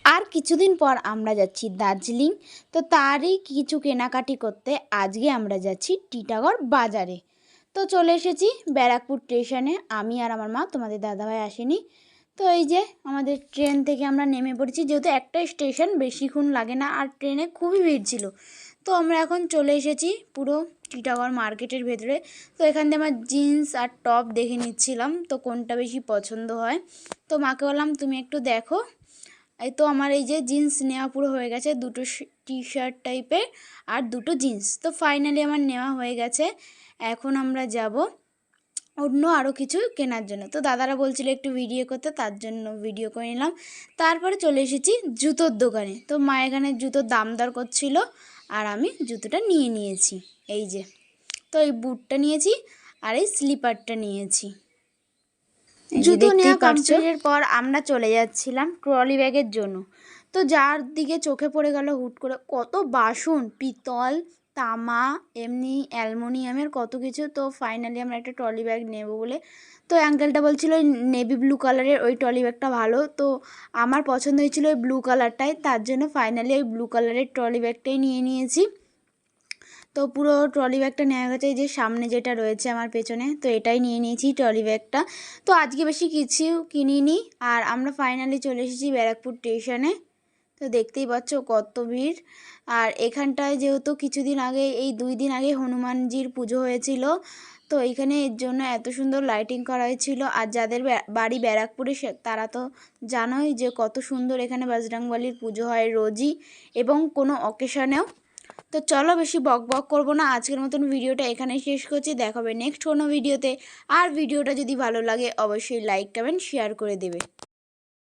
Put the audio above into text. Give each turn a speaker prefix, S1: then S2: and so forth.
S1: আর কিছুদিন পর আমরা যাচ্ছি দার্জিলিং। তো তারই কিছু কেনাকাটি করতে আজকে আমরা যাচ্ছি টিটাগড় বাজারে। তো চলে এসেছি ব্যারাকপুর স্টেশনে, আমি আর আমার মা, তোমাদের দাদাভাই আসেনি। তো এই যে আমাদের ট্রেন থেকে আমরা নেমে পড়েছি, যেহেতু একটা স্টেশন, বেশিক্ষণ লাগে না, আর ট্রেনে খুবই ভিড় ছিল। তো আমরা এখন চলে এসেছি পুরো টিটাগড় মার্কেটের ভেতরে। তো এখান থেকে আমার জিন্স আর টপ দেখে নিচ্ছিলাম, তো কোনটা বেশি পছন্দ হয়। তো মাকে বললাম তুমি একটু দেখো। এই তো আমার এই যে জিন্স নেওয়া পুরো হয়ে গেছে, দুটো টি শার্ট টাইপের আর দুটো জিন্স। তো ফাইনালি আমার নেওয়া হয়ে গেছে। এখন আমরা যাব অন্য আরও কিছু কেনার জন্য। তো দাদারা বলছিল একটু ভিডিও করতে, তার জন্য ভিডিও করে নিলাম। তারপরে চলে এসেছি জুতোর দোকানে। তো মা এখানে জুতোর দাম দর করছিল আর আমি জুতোটা নিয়ে নিয়েছি। এই যে, তো এই বুটটা নিয়েছি আর এই স্লিপারটা নিয়েছি। জুতো নেওয়া কমপ্লিটের পর আমরা চলে যাচ্ছিলাম ট্রলি ব্যাগের জন্য। তো যার দিকে চোখে পড়ে গেল হুট করে কত বাসন, পিতল, তামা, এমনি অ্যালুমিনিয়ামের কত কিছু। তো ফাইনালি আমরা একটা ট্রলি ব্যাগ নেব বলে, তো আঙ্কেলটা বলছিল ওই নেভি ব্লু কালারের ওই ট্রলি ব্যাগটা ভালো। তো আমার পছন্দ হয়েছিল ওই ব্লু কালারটাই, তার জন্য ফাইনালি ওই ব্লু কালারের ট্রলি ব্যাগটাই নিয়ে নিয়েছি। তো পুরো ট্রলি ব্যাগটা নেওয়া গেছে, এই যে সামনে যেটা রয়েছে আমার পেছনে, তো এটাই নিয়ে নিয়েছি ট্রলি ব্যাগটা। তো আজকে বেশি কিছু কিনিনি, আর আমরা ফাইনালি চলে এসেছি ব্যারাকপুর স্টেশনে। তো দেখতেই পাচ্ছ কত ভিড়। আর এখানটায় যেহেতু কিছুদিন আগে, এই 2 দিন আগে হনুমানজির পুজো হয়েছিল, তো এইখানে এর জন্য এত সুন্দর লাইটিং করা হয়েছিল। আর যাদের বাড়ি ব্যারাকপুরে তারা তো জানোই যে কত সুন্দর এখানে বজরংবলীর পুজো হয় রোজই, এবং কোনো অকেশনেও। তো চলো বেশি বক বক করবো না, আজকের মতন ভিডিওটা এখানেই শেষ করছি। দেখা হবে নেক্সট কোনো ভিডিওতে। আর ভিডিওটা যদি ভালো লাগে অবশ্যই লাইক কমেন্ট শেয়ার করে দেবে।